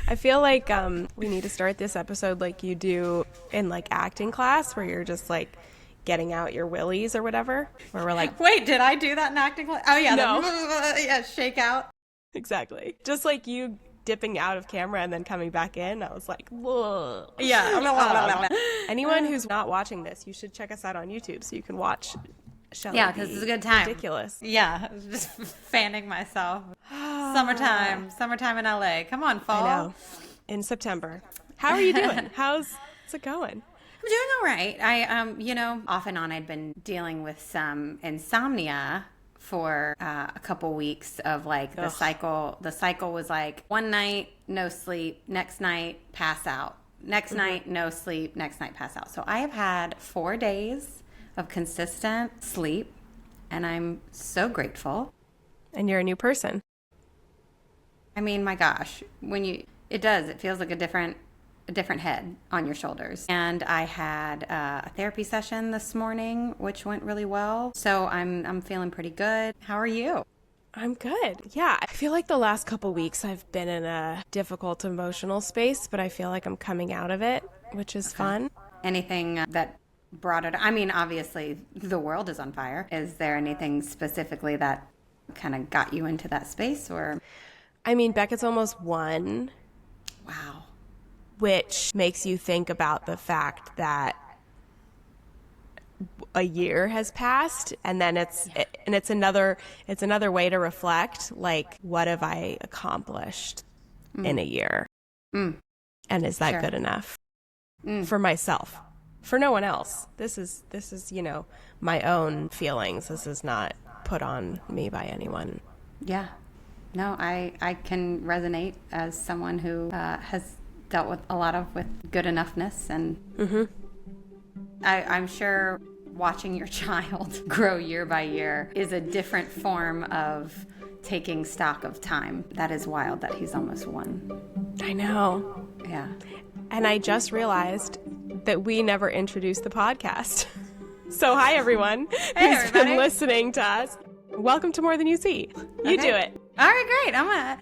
I feel like we need to start this episode like you do in like acting class, where you're just like getting out your willies or whatever, where we're like, wait, did I do that in acting class? Oh yeah, no. Yeah, shake out. Exactly. Just like you dipping out of camera and then coming back in. I was like, whoa. Yeah. Anyone who's not watching this, you should check us out on YouTube so you can watch Shelley. Yeah, because it's a good time. Ridiculous. Yeah, I was just fanning myself. Summertime in LA. Come on, fall. I know. In September. How are you doing? How's it going? I'm doing all right. I, off and on, I'd been dealing with some insomnia for a couple weeks of like the cycle. The cycle was like one night, no sleep, next night, pass out. Next night, no sleep, next night, pass out. So I have had 4 days of consistent sleep, and I'm so grateful. And you're a new person. I mean, my gosh, it feels like a different head on your shoulders. And I had a therapy session this morning, which went really well. So I'm feeling pretty good. How are you? I'm good. Yeah, I feel like the last couple weeks I've been in a difficult emotional space, but I feel like I'm coming out of it, which is fun. Anything that brought it? I mean, obviously the world is on fire. Is there anything specifically that kind of got you into that space, or? I mean, Beckett's almost 1. Wow. Which makes you think about the fact that a year has passed, and then it's another way to reflect, like, what have I accomplished in a year? And is that good enough for myself? For no one else. This is my own feelings. This is not put on me by anyone. Yeah. No, I can resonate as someone who has dealt with a lot with good enoughness, and I'm sure watching your child grow year by year is a different form of taking stock of time. That is wild that he's almost 1. I know. Yeah. And I just realized that we never introduced the podcast. So hi, everyone who's been listening to us. Welcome to More Than You See. You do it. All right, great.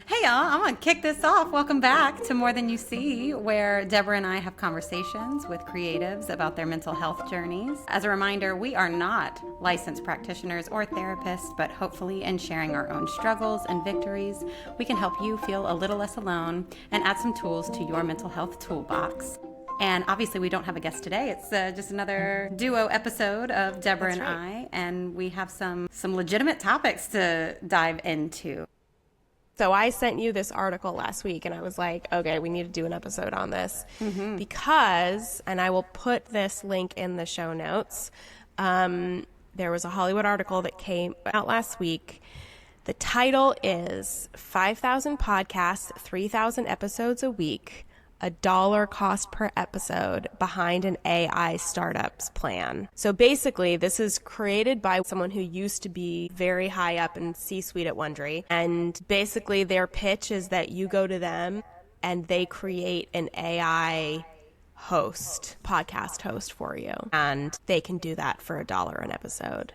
Hey, y'all, I'm going to kick this off. Welcome back to More Than You See, where Deborah and I have conversations with creatives about their mental health journeys. As a reminder, we are not licensed practitioners or therapists, but hopefully in sharing our own struggles and victories, we can help you feel a little less alone and add some tools to your mental health toolbox. And obviously, we don't have a guest today. It's just another duo episode of Deborah and I, and we have some legitimate topics to dive into. So I sent you this article last week, and I was like, okay, we need to do an episode on this because, and I will put this link in the show notes, there was a Hollywood article that came out last week. The title is 5,000 podcasts, 3,000 episodes a week, $1 cost per episode behind an AI startup's plan. So basically, this is created by someone who used to be very high up in C-suite at Wondery. And basically, their pitch is that you go to them and they create an AI podcast host for you. And they can do that for $1 an episode.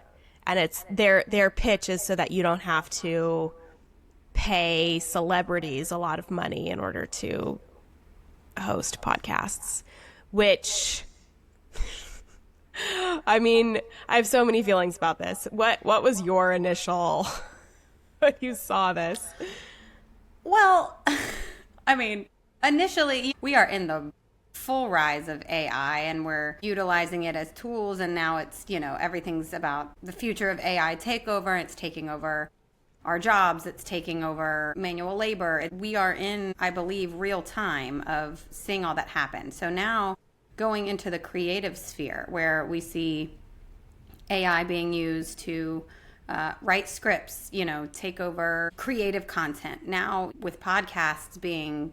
And it's their pitch is so that you don't have to pay celebrities a lot of money in order to host podcasts, which I mean, I have so many feelings about this. What was your initial when you saw this? Well, I mean, initially we are in the full rise of AI and we're utilizing it as tools, and now it's, everything's about the future of AI takeover. It's taking over our jobs, it's taking over manual labor. We are in, I believe, real time of seeing all that happen. So now going into the creative sphere where we see AI being used to write scripts, take over creative content. Now with podcasts being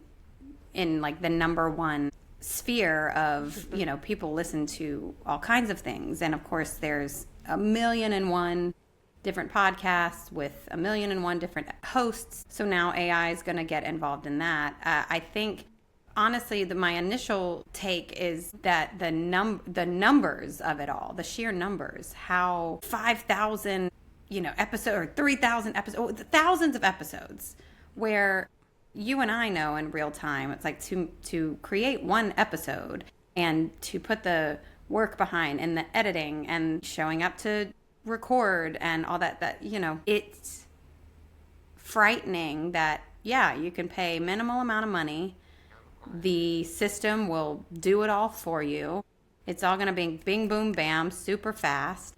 in like the number one sphere of, people listen to all kinds of things. And of course there's 1,000,001 different podcasts with 1,000,001 different hosts. So now AI is going to get involved in that. I think, honestly, my initial take is that the numbers of it all, the sheer numbers, how 5,000, episode or 3,000 episodes, thousands of episodes, where you and I know in real time, it's like to create one episode and to put the work behind and the editing and showing up to record and all that, it's frightening that, yeah, you can pay minimal amount of money. The system will do it all for you. It's all going to be bing, boom, bam, super fast.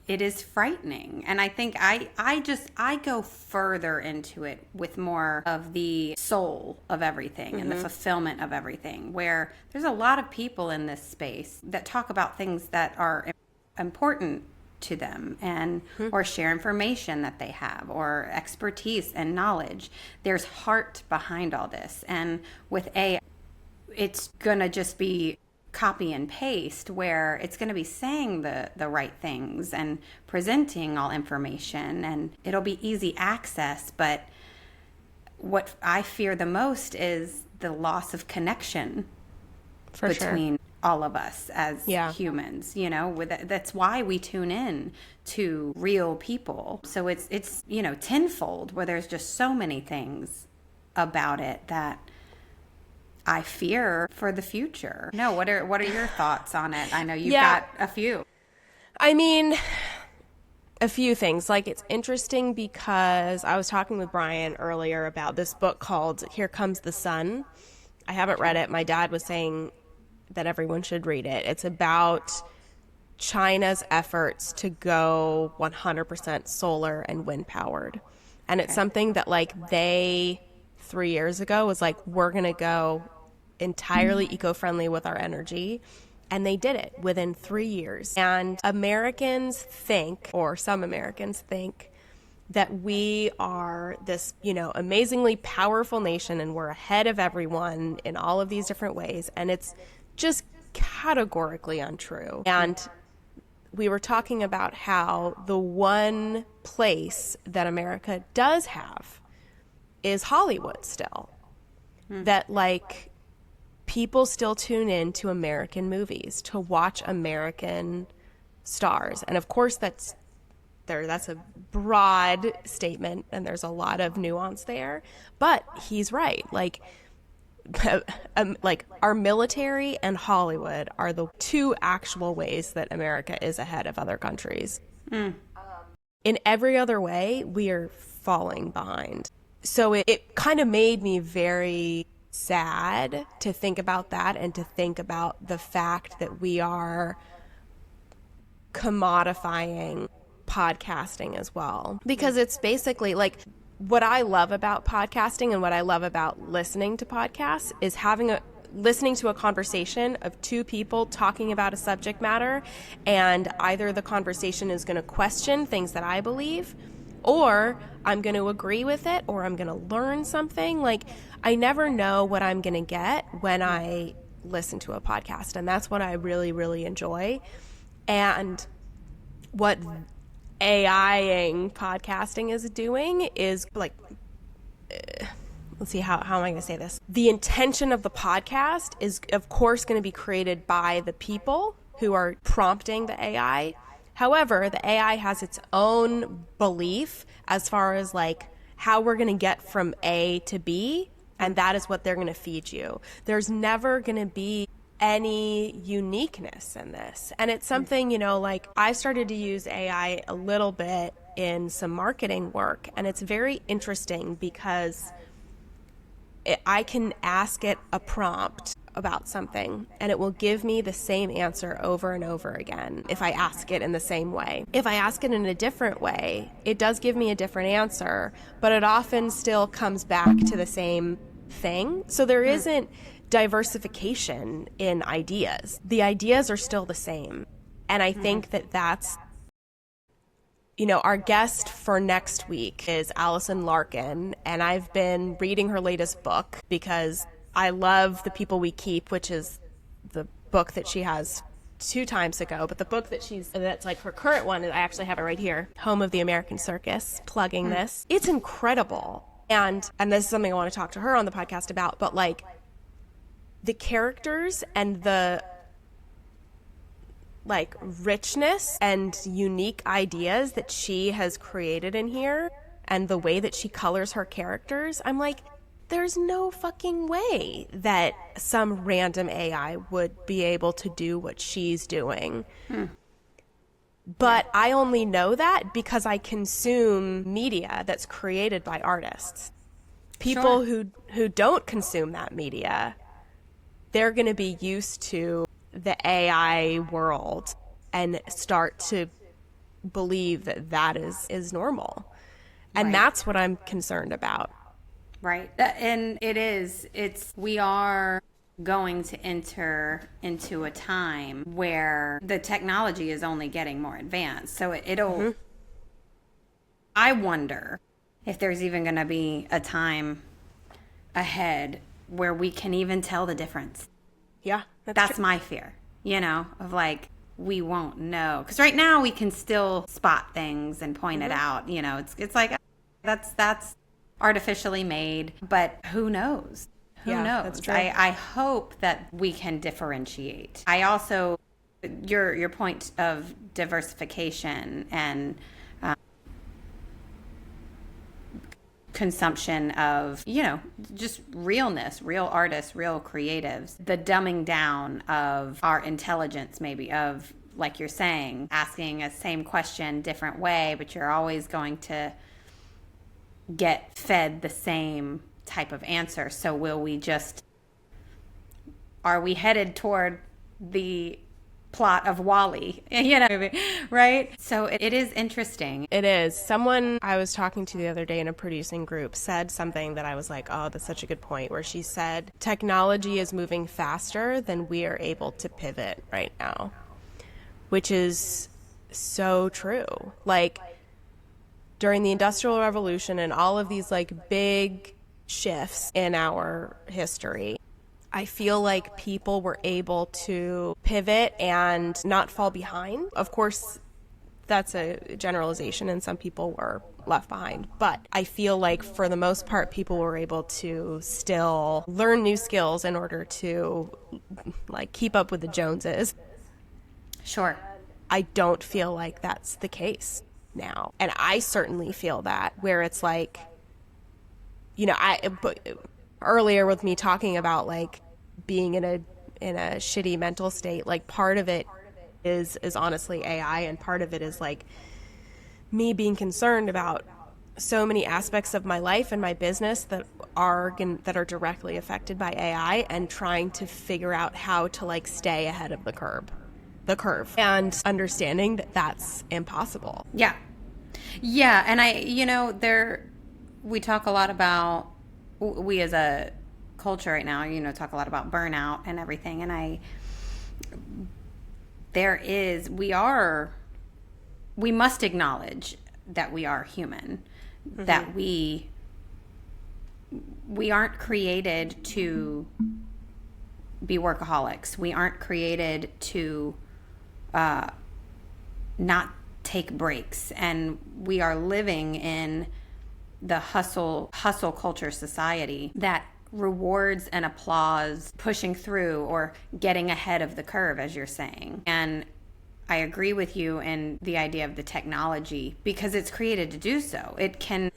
It is frightening. And I think I go further into it with more of the soul of everything and the fulfillment of everything, where there's a lot of people in this space that talk about things that are important to them and or share information that they have or expertise and knowledge. There's heart behind all this. And with AI, it's going to just be copy and paste, where it's going to be saying the right things and presenting all information, and it'll be easy access. But what I fear the most is the loss of connection between all of us as humans. That's why we tune in to real people. So it's tenfold, where there's just so many things about it that I fear for the future. No, what are your thoughts on it? I know you've got a few. I mean, a few things. Like, it's interesting because I was talking with Brian earlier about this book called Here Comes the Sun. I haven't read it. My dad was saying that everyone should read it. It's about China's efforts to go 100% solar and wind powered. And it's something that, like, they 3 years ago was like, we're going to go entirely eco-friendly with our energy. And they did it within 3 years. And Americans think, or some Americans think, that we are this, amazingly powerful nation and we're ahead of everyone in all of these different ways. And it's just categorically untrue. And we were talking about how the one place that America does have is Hollywood still. That, like, people still tune in to American movies to watch American stars. And of course that's a broad statement and there's a lot of nuance there, but he's right. Like our military and Hollywood are the two actual ways that America is ahead of other countries. In every other way, we are falling behind. So it kind of made me very sad to think about that and to think about the fact that we are commodifying podcasting as well. Because it's basically like, what I love about podcasting and what I love about listening to podcasts is listening to a conversation of two people talking about a subject matter, and either the conversation is going to question things that I believe, or I'm going to agree with it, or I'm going to learn something. Like, I never know what I'm going to get when I listen to a podcast, and that's what I really, really enjoy. And what AI-ing podcasting is doing is, like, let's see, how am I going to say this? The intention of the podcast is, of course, going to be created by the people who are prompting the AI. However, the AI has its own belief as far as, like, how we're going to get from A to B, and that is what they're going to feed you. There's never going to be any uniqueness in this. And it's something, like, I started to use AI a little bit in some marketing work, and it's very interesting because I can ask it a prompt about something and it will give me the same answer over and over again if I ask it in the same way. If I ask it in a different way, it does give me a different answer, but it often still comes back to the same thing. So there isn't diversification in ideas. The ideas are still the same. And I think that that's, our guest for next week is Allison Larkin, and I've been reading her latest book because I love The People We Keep, which is the book that she has 2 times ago, but the book that's like her current one, I actually have it right here, Home of the American Circus, plugging this. It's incredible. And this is something I want to talk to her on the podcast about, but, like, the characters and the, like, richness and unique ideas that she has created in here and the way that she colors her characters, I'm like, there's no fucking way that some random AI would be able to do what she's doing. But I only know that because I consume media that's created by artists. People who don't consume that media, they're going to be used to the AI world and start to believe that that is normal. And that's what I'm concerned about. Right. And we are going to enter into a time where the technology is only getting more advanced. So it'll, I wonder if there's even going to be a time ahead where we can even tell the difference. Yeah. That's my fear, of like, we won't know. Because right now we can still spot things and point it out. It's like, that's artificially made, but who knows? Who knows? That's true. I hope that we can differentiate. I also, your point of diversification and consumption of, just realness, real artists, real creatives, the dumbing down of our intelligence, maybe of, like you're saying, asking a same question different way, but you're always going to get fed the same type of answer. So are we headed toward the plot of Wall-E? Right? So it is interesting. It is. Someone I was talking to the other day in a producing group said something that I was like, oh, that's such a good point, where she said, technology is moving faster than we are able to pivot right now, which is so true. Like, during the Industrial Revolution and all of these like big shifts in our history, I feel like people were able to pivot and not fall behind. Of course, that's a generalization and some people were left behind. But I feel like for the most part, people were able to still learn new skills in order to like keep up with the Joneses. Sure. I don't feel like that's the case now. And I certainly feel that, where it's like, earlier with me talking about like being in a shitty mental state, like part of it is honestly AI, and part of it is like me being concerned about so many aspects of my life and my business that are directly affected by AI, and trying to figure out how to like stay ahead of the curve and understanding that that's impossible. Yeah. And we talk a lot about, we as a culture right now, talk a lot about burnout and everything. And we must acknowledge that we are human, that we aren't created to be workaholics. We aren't created to not take breaks, and we are living in the hustle culture society that rewards and applauds pushing through or getting ahead of the curve, as you're saying. And I agree with you in the idea of the technology, because it's created to do so. It can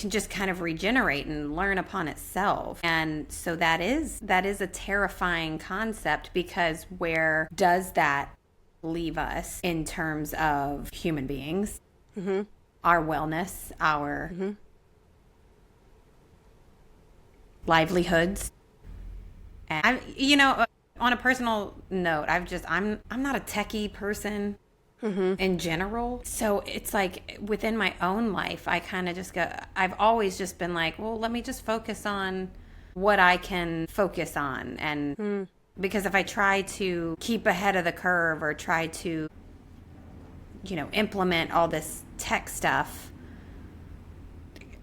just kind of regenerate and learn upon itself. And so that is a terrifying concept, because where does that leave us in terms of human beings, our wellness, our livelihoods? And on a personal note, I'm not a techie person in general. So it's like within my own life, I kind of I've always just been like, well, let me just focus on what I can focus on. And because if I try to keep ahead of the curve or try to, implement all this tech stuff,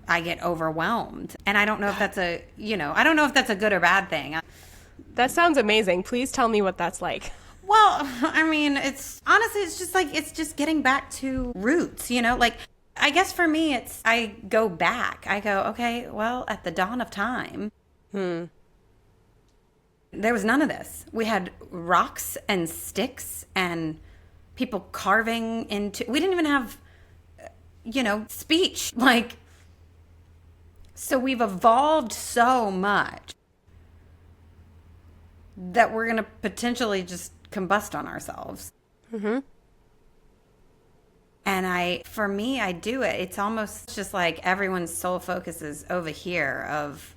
I get overwhelmed. And I don't know if that's a good or bad thing. That sounds amazing. Please tell me what that's like. Well, I mean, it's just getting back to roots, like, I guess for me, I go back. I go, okay, well, at the dawn of time, there was none of this. We had rocks and sticks and people carving we didn't even have, speech. Like, So we've evolved so much that we're going to potentially just combust on ourselves. Mm-hmm. And for me, I do it. It's almost just like everyone's sole focus is over here of,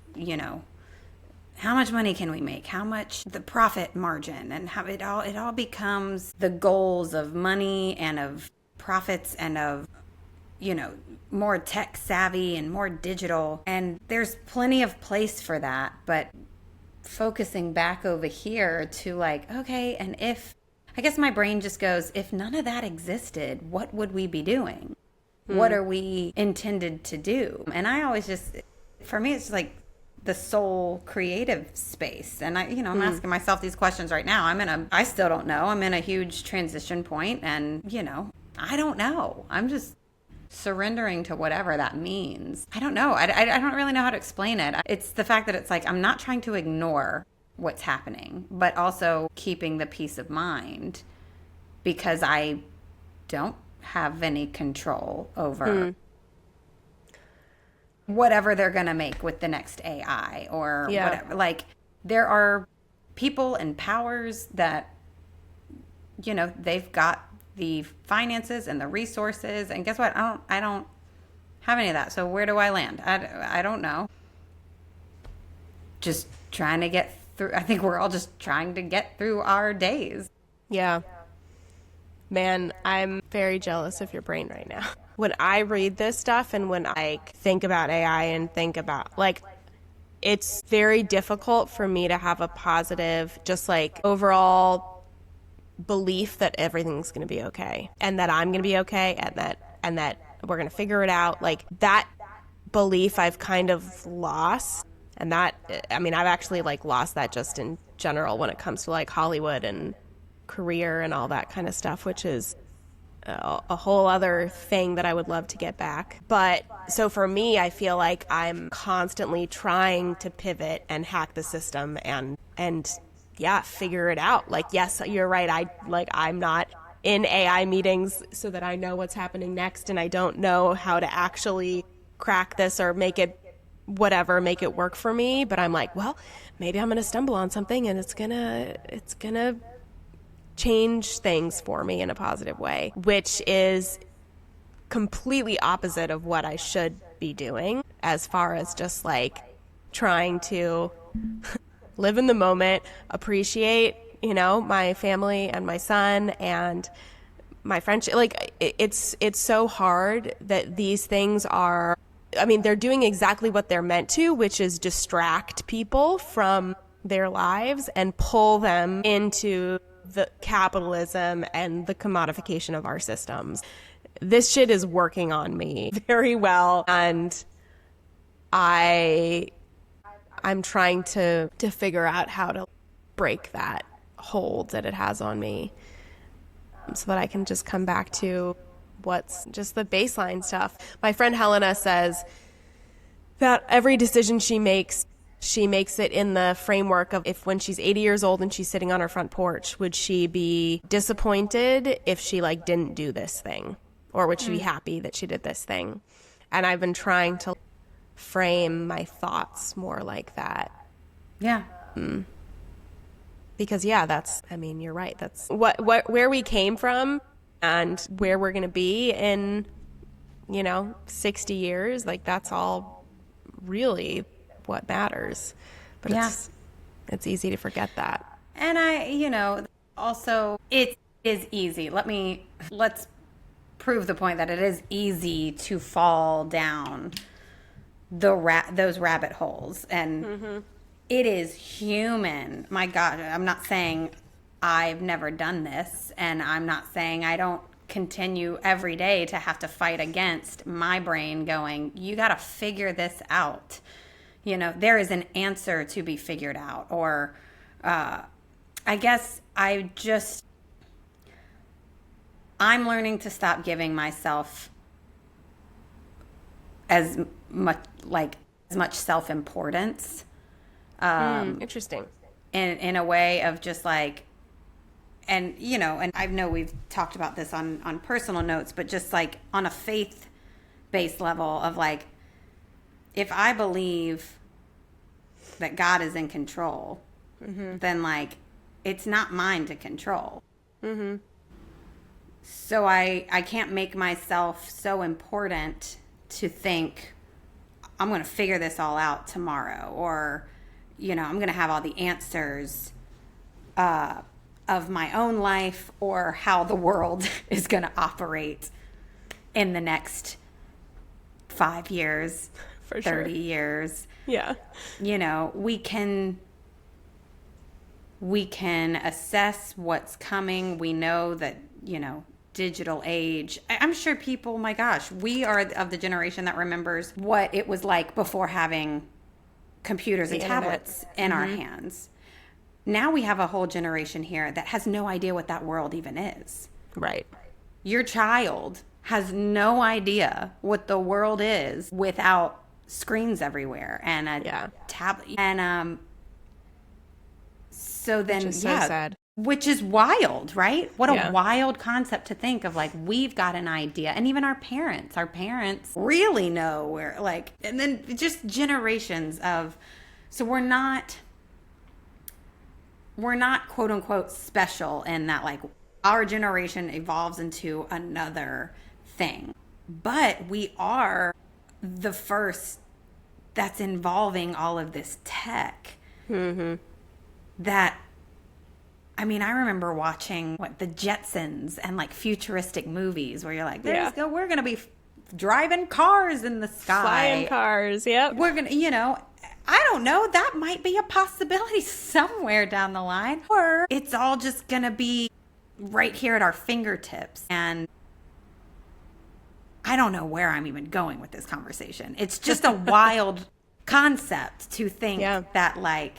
how much money can we make? How much the profit margin, and how it all becomes the goals of money and of profits and of, more tech savvy and more digital. And there's plenty of place for that, but focusing back over here to like, okay, and I guess my brain just goes, if none of that existed, what would we be doing? What are we intended to do? And I always for me, it's like the soul creative space. And I'm asking myself these questions right now. I still don't know. I'm in a huge transition point and, I don't know. I'm just surrendering to whatever that means. I don't know. I don't really know how to explain it. It's the fact that it's like, I'm not trying to ignore what's happening, but also keeping the peace of mind because I don't have any control over whatever they're going to make with the next AI or whatever. Like, there are people and powers that, they've got the finances and the resources. And guess what? I don't have any of that. So where do I land? I don't know. Just trying to get through. I think we're all just trying to get through our days. Yeah. Man, I'm very jealous of your brain right now. When I read this stuff and when I think about AI and think about, like, it's very difficult for me to have a positive, just like overall belief that everything's going to be okay and that I'm going to be okay and that we're going to figure it out. Like, that belief I've kind of lost. And that, I've actually like lost that just in general when it comes to like Hollywood and career and all that kind of stuff, which is a whole other thing that I would love to get back. But so for me, I feel like I'm constantly trying to pivot and hack the system and figure it out. Like, yes, you're right. I'm not in AI meetings so that I know what's happening next, and I don't know how to actually crack this or make it work for me. But I'm like, well, maybe I'm going to stumble on something and it's going to change things for me in a positive way, which is completely opposite of what I should be doing as far as just like trying to live in the moment, appreciate, my family and my son and my friendship. Like, it's so hard that these things are, they're doing exactly what they're meant to, which is distract people from their lives and pull them into the capitalism and the commodification of our systems. This shit is working on me very well, and I'm trying to figure out how to break that hold that it has on me so that I can just come back to what's just the baseline stuff. My friend Helena says that every decision she makes it in the framework of, if when she's 80 years old and she's sitting on her front porch, would she be disappointed if she like didn't do this thing, or would she be happy that she did this thing? And I've been trying to frame my thoughts more like that. Yeah. Because that's, you're right. That's where we came from and where we're going to be in, 60 years. Like, that's all really what matters. But it's easy to forget that. And also it is easy. Let's prove the point that it is easy to fall down those rabbit holes. And it is human. My God, I'm not saying I've never done this, and I'm not saying I don't continue every day to have to fight against my brain going, you got to figure this out. There is an answer to be figured out. Or I guess I'm learning to stop giving myself as much self-importance. Interesting. In a way of just like, and I know we've talked about this on personal notes, but just like on a faith-based level of like, if I believe that God is in control, then like it's not mine to control. So I can't make myself so important to think I'm going to figure this all out tomorrow, or, I'm going to have all the answers of my own life or how the world is going to operate in the next 5 years, For 30 sure. years. Yeah. We can assess what's coming. We know that, digital age. I'm sure people, my gosh, we are of the generation that remembers what it was like before having computers and tablets in our hands. Now we have a whole generation here that has no idea what that world even is. Right. Your child has no idea what the world is without screens everywhere and a tablet. And so then, Which is so sad. which is wild, right? What Yeah. a wild concept to think of. Like, we've got an idea. And even our parents really know where, like, and then just generations of, so we're not quote unquote special in that, like, our generation evolves into another thing. But we are the first that's involving all of this tech. That, I mean, I remember watching the Jetsons and like futuristic movies where you're like, we're going to be driving cars in the sky. Flying cars. Yep. We're going to, I don't know, that might be a possibility somewhere down the line. Or it's all just going to be right here at our fingertips. And I don't know where I'm even going with this conversation. It's just a wild concept to think that, like,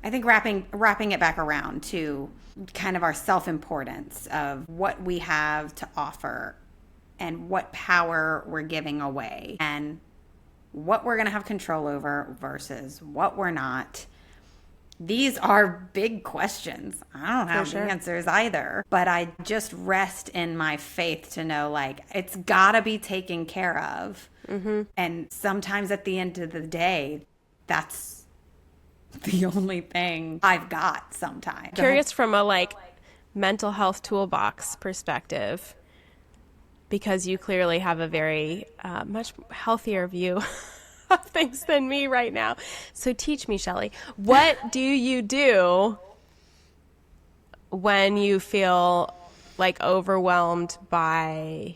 I think wrapping it back around to kind of our self-importance of what we have to offer and what power we're giving away and what we're going to have control over versus what we're not. These are big questions. I don't have the answers either, but I just rest in my faith to know, like, it's got to be taken care of. And sometimes at the end of the day, that's the only thing I've got sometimes. Curious from a like mental health toolbox perspective, because you clearly have a very much healthier view of things than me right now. So teach me, Shelley, what do you do when you feel like overwhelmed by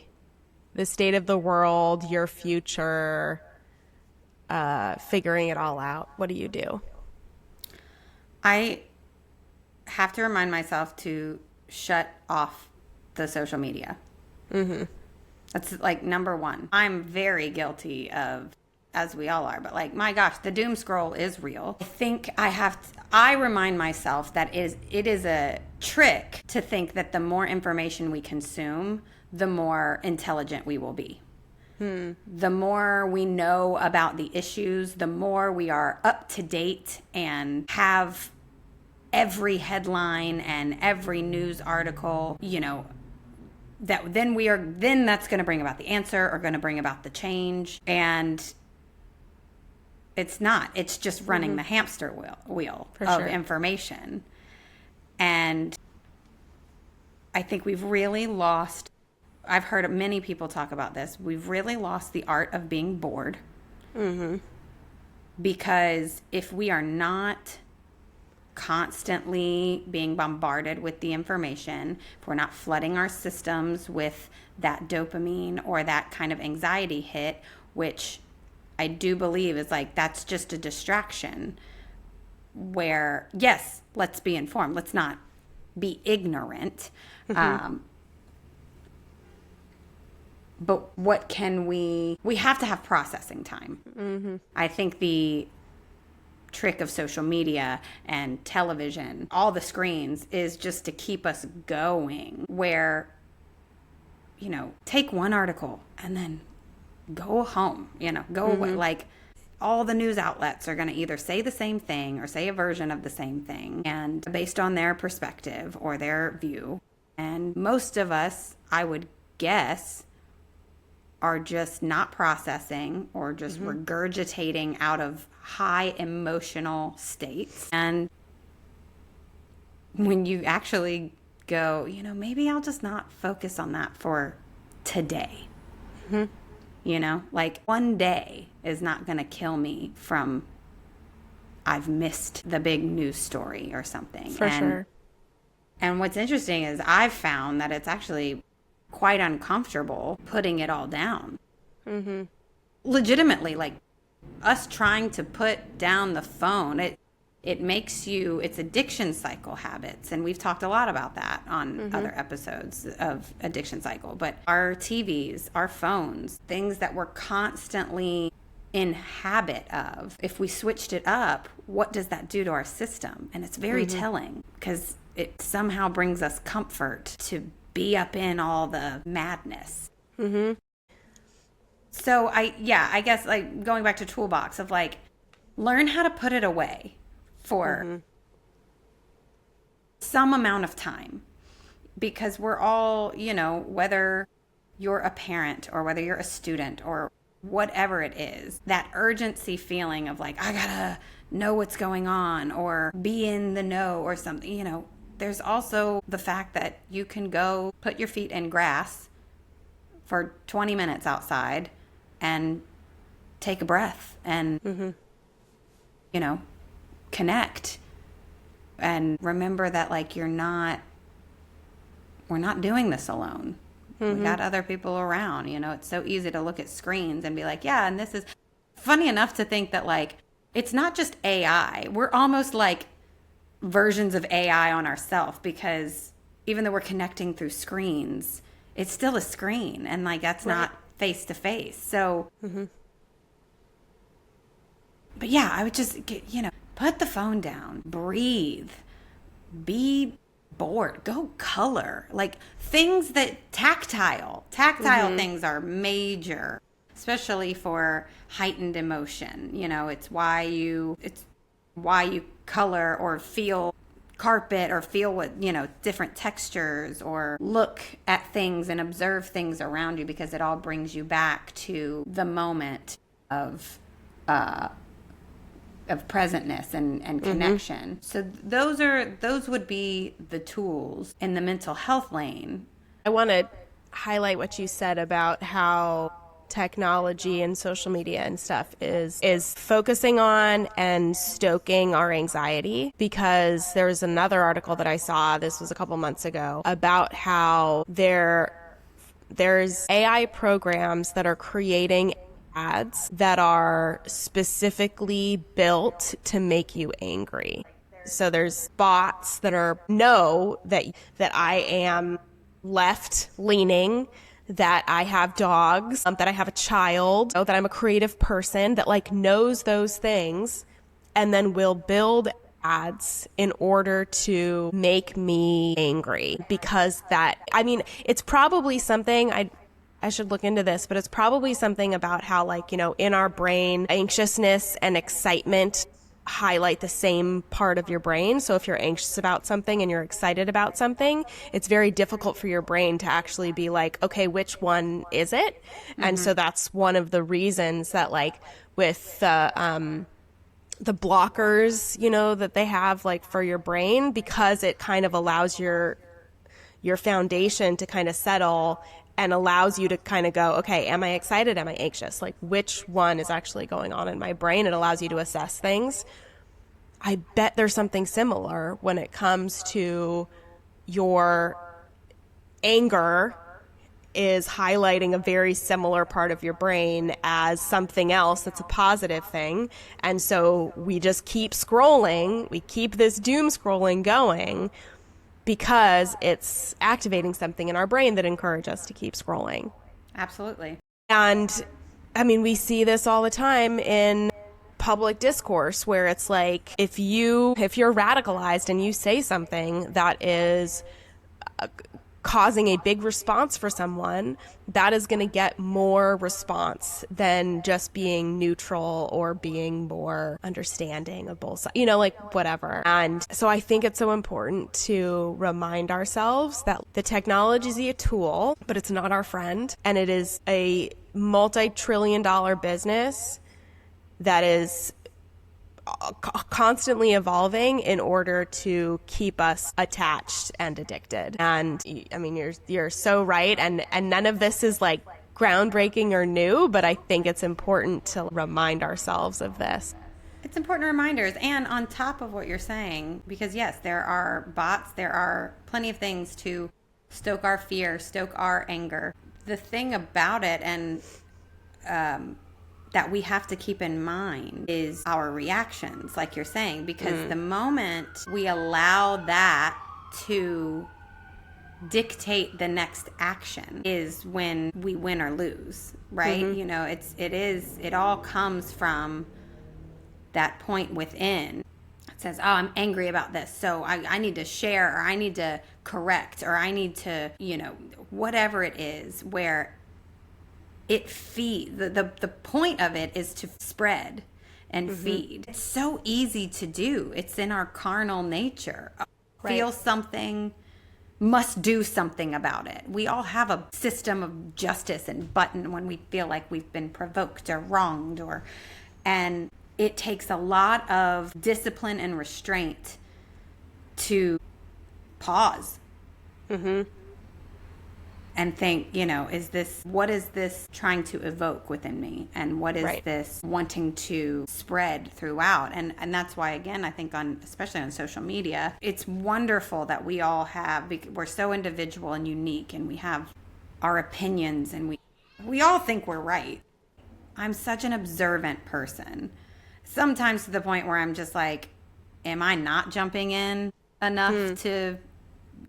the state of the world, your future, figuring it all out? What do you do? I have to remind myself to shut off the social media. That's like number one. I'm very guilty of, as we all are, but like, my gosh, the doom scroll is real. I think I remind myself that it is a trick to think that the more information we consume, the more intelligent we will be. The more we know about the issues, the more we are up to date and have every headline and every news article, that then that's going to bring about the answer or going to bring about the change. And it's not. It's just running the hamster wheel of information. And I think we've really lost, I've heard many people talk about this, we've really lost the art of being bored. Because if we are not constantly being bombarded with the information, if we're not flooding our systems with that dopamine or that kind of anxiety hit, which I do believe is like, that's just a distraction, where, yes, let's be informed. Let's not be ignorant. But what can we have to have processing time. I think the trick of social media and television, all the screens, is just to keep us going, where, take one article and then go home, go away. Like, all the news outlets are going to either say the same thing or say a version of the same thing, and based on their perspective or their view. And most of us, I would guess, are just not processing or just regurgitating out of high emotional states. And when you actually go, maybe I'll just not focus on that for today. Like one day is not going to kill me from I've missed the big news story or something. For sure. And what's interesting is I've found that it's actually quite uncomfortable putting it all down. Legitimately, like us trying to put down the phone, it makes you, it's addiction cycle habits. And we've talked a lot about that on other episodes of Addiction Cycle. But our TVs, our phones, things that we're constantly in habit of, if we switched it up, what does that do to our system? And it's very telling, because it somehow brings us comfort to be up in all the madness. So I guess like going back to Toolbox of like, learn how to put it away for some amount of time, because we're all, whether you're a parent or whether you're a student or whatever it is, that urgency feeling of like, I gotta know what's going on or be in the know or something, there's also the fact that you can go put your feet in grass for 20 minutes outside and take a breath and, connect and remember that like we're not doing this alone. We got other people around. It's so easy to look at screens and be like, yeah, and this is funny enough to think that like it's not just AI. We're almost like versions of AI on ourselves, because even though we're connecting through screens, it's still a screen, and like that's not face to face. So but yeah, I would just get, put the phone down, breathe, be bored, go color, like things that tactile things are major, especially for heightened emotion. It's why you color or feel carpet or feel what, different textures, or look at things and observe things around you, because it all brings you back to the moment of presentness and connection. So those would be the tools in the mental health lane. I want to highlight what you said about how technology and social media and stuff is focusing on and stoking our anxiety, because there was another article that I saw, this was a couple months ago, about how there's AI programs that are creating ads that are specifically built to make you angry. So there's bots that know that I am left leaning, that I have dogs, that I have a child, that I'm a creative person, that like knows those things, and then will build ads in order to make me angry. Because it's probably something I should look into this, but it's probably something about how, like, in our brain, anxiousness and excitement highlight the same part of your brain. So if you're anxious about something and you're excited about something, it's very difficult for your brain to actually be like, okay, which one is it? And so that's one of the reasons that, like, with the blockers, that they have, like, for your brain, because it kind of allows your foundation to kind of settle and allows you to kind of go, okay, am I excited? Am I anxious? Like, which one is actually going on in my brain? It allows you to assess things. I bet there's something similar when it comes to your anger is highlighting a very similar part of your brain as something else that's a positive thing. And so we just keep scrolling. We keep this doom scrolling going, because it's activating something in our brain that encourages us to keep scrolling. Absolutely. And we see this all the time in public discourse, where it's like, if you're radicalized and you say something that is causing a big response for someone, that is going to get more response than just being neutral or being more understanding of both sides, like whatever. And so I think it's so important to remind ourselves that the technology is a tool, but it's not our friend. And it is a multi-trillion-dollar business that is constantly evolving in order to keep us attached and addicted. And I mean, you're so right. And none of this is like groundbreaking or new, but I think it's important to remind ourselves of this. It's important reminders. And on top of what you're saying, because yes, there are bots, there are plenty of things to stoke our fear, stoke our anger. The thing about it, and that we have to keep in mind, is our reactions, like you're saying, because the moment we allow that to dictate the next action is when we win or lose, right? You know, it all comes from that point within. It says, oh, I'm angry about this, so I need to share, or I need to correct, or I need to, you know, whatever it is, where it feed the point of it is to spread and feed. It's so easy to do. It's in our carnal nature. Feel something, must do something about it. We all have a system of justice and button when we feel like we've been provoked or wronged, and it takes a lot of discipline and restraint to pause. And think, you know, what is this trying to evoke within me? And what is this wanting to spread throughout? And that's why, again, I think especially on social media, it's wonderful that we're so individual and unique, and we have our opinions, and we all think we're right. I'm such an observant person. Sometimes to the point where I'm just like, am I not jumping in enough to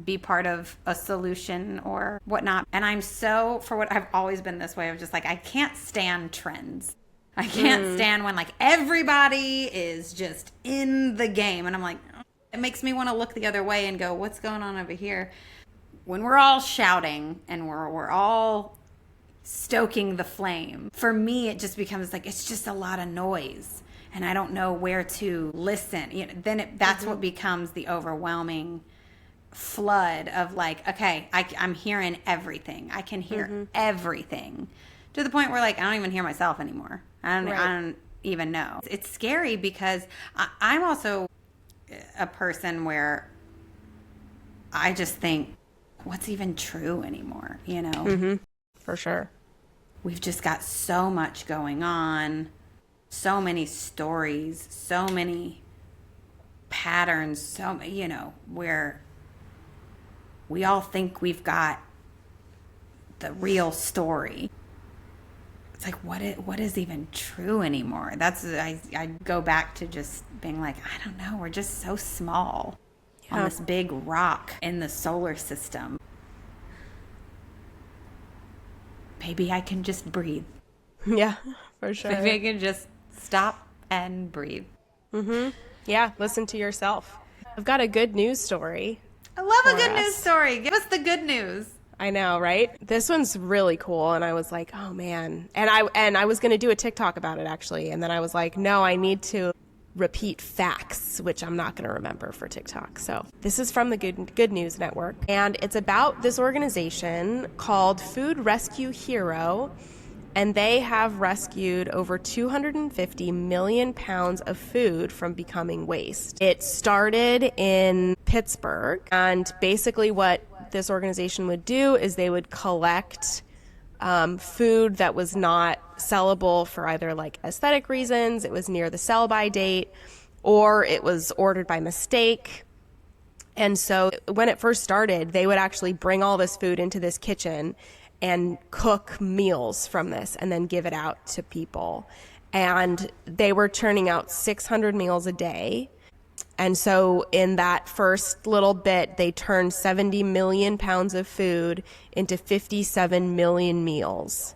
be part of a solution or whatnot? And I've always been this way of just like, I can't stand trends. I can't stand when like everybody is just in the game, and I'm like, it makes me want to look the other way and go, what's going on over here? When we're all shouting and we're all stoking the flame, for me it just becomes like, it's just a lot of noise and I don't know where to listen. You know, then that's what becomes the overwhelming flood of like, okay, I'm hearing everything. I can hear everything, to the point where like I don't even hear myself anymore. I don't even know. It's scary because I'm also a person where I just think, what's even true anymore, you know? For sure. We've just got so much going on, so many stories, so many patterns, you know, where we all think we've got the real story. It's like, what is even true anymore? I go back to just being like, I don't know, we're just so small on this big rock in the solar system. Maybe I can just breathe. Yeah, for sure. Maybe I can just stop and breathe. Yeah, listen to yourself. I've got a good news story. I love a good news story. Give us the good news. I know, right? This one's really cool, and I was like, oh man. And I was going to do a TikTok about it actually, and then I was like, no, I need to repeat facts, which I'm not going to remember for TikTok. So this is from the Good News Network, and it's about this organization called Food Rescue Hero, and they have rescued over 250 million pounds of food from becoming waste. It started in Pittsburgh, and basically what this organization would do is they would collect food that was not sellable for either like aesthetic reasons, it was near the sell-by date, or it was ordered by mistake. And so when it first started, they would actually bring all this food into this kitchen and cook meals from this and then give it out to people. And they were churning out 600 meals a day. And so in that first little bit, they turned 70 million pounds of food into 57 million meals,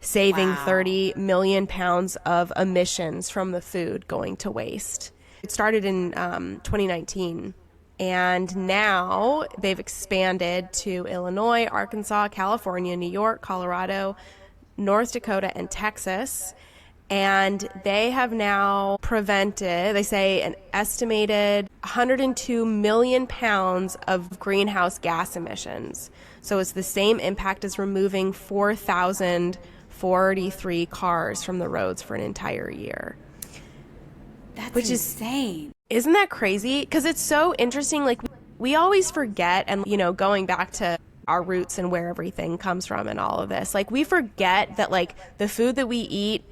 saving 30 million pounds of emissions from the food going to waste. It started in 2019. And now they've expanded to Illinois, Arkansas, California, New York, Colorado, North Dakota, and Texas. And they have now prevented, they say, an estimated 102 million pounds of greenhouse gas emissions. So it's the same impact as removing 4,000 43 cars from the roads for an entire year. Which is insane. Isn't that crazy? Because it's so interesting. Like, we always forget, and, you know, going back to our roots and where everything comes from and all of this, like, we forget that, like, the food that we eat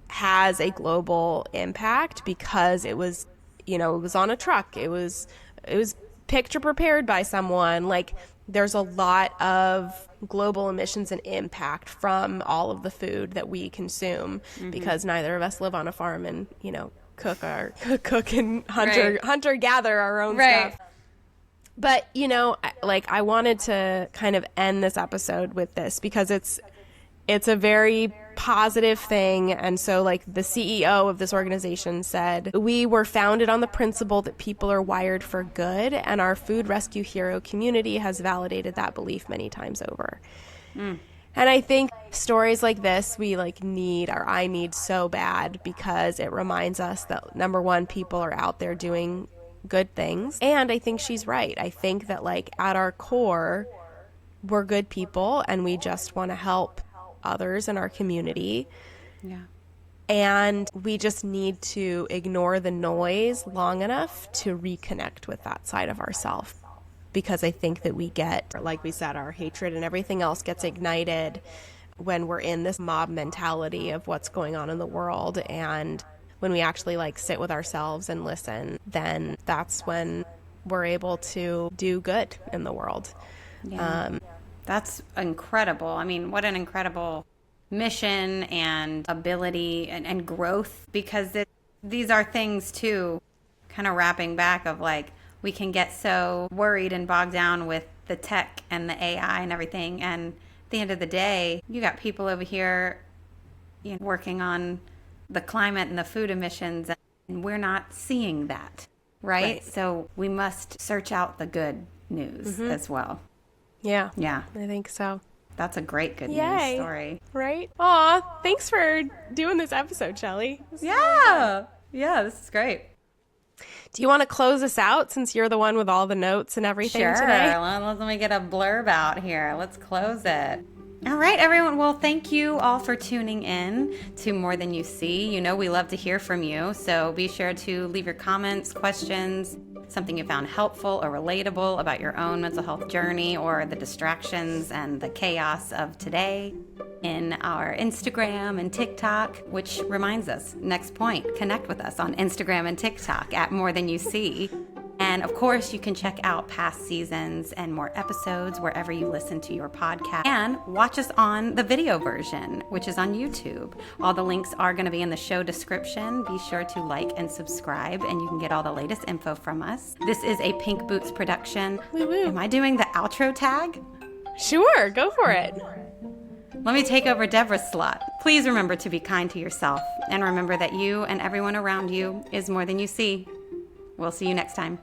has a global impact because it was, you know, it was on a truck. It was picked or prepared by someone. Like, there's a lot of global emissions and impact from all of the food that we consume because neither of us live on a farm and, you know, cook and hunter gather our own stuff. But, you know, like, I wanted to kind of end this episode with this because it's a very positive thing. And so, like, the CEO of this organization said, "We were founded on the principle that people are wired for good, and our food rescue hero community has validated that belief many times over." And I think stories like this I need so bad, because it reminds us that, number one, people are out there doing good things. And I think she's right. I think that, like, at our core, we're good people and we just want to help others in our community. Yeah. And we just need to ignore the noise long enough to reconnect with that side of ourselves. Because I think that we get, like we said, our hatred and everything else gets ignited when we're in this mob mentality of what's going on in the world. And when we actually, like, sit with ourselves and listen, then that's when we're able to do good in the world. Yeah. That's incredible. I mean, what an incredible mission and ability and growth, because these are things too, kind of wrapping back of, like, we can get so worried and bogged down with the tech and the AI and everything. And at the end of the day, you got people over here, you know, working on the climate and the food emissions, and we're not seeing that, right? So we must search out the good news as well. Yeah. Yeah. I think so. That's a great good news story. Right? Aw, thanks for doing this episode, Shelley. Yeah, this is great. Do you want to close us out, since you're the one with all the notes and everything today? Sure. Let me get a blurb out here. Let's close it. All right, everyone. Well, thank you all for tuning in to More Than You See. You know, we love to hear from you. So be sure to leave your comments, questions, something you found helpful or relatable about your own mental health journey or the distractions and the chaos of today in our Instagram and TikTok, which reminds us, next point, connect with us on Instagram and TikTok at More Than You See. And of course, you can check out past seasons and more episodes wherever you listen to your podcast, and watch us on the video version, which is on YouTube. All the links are going to be in the show description. Be sure to like and subscribe, and you can get all the latest info from us. This is a Pink Boots production. Woo-woo. Am I doing the outro tag? Sure, go for it. Let me take over Deborah's slot. Please remember to be kind to yourself, and remember that you and everyone around you is more than you see. We'll see you next time.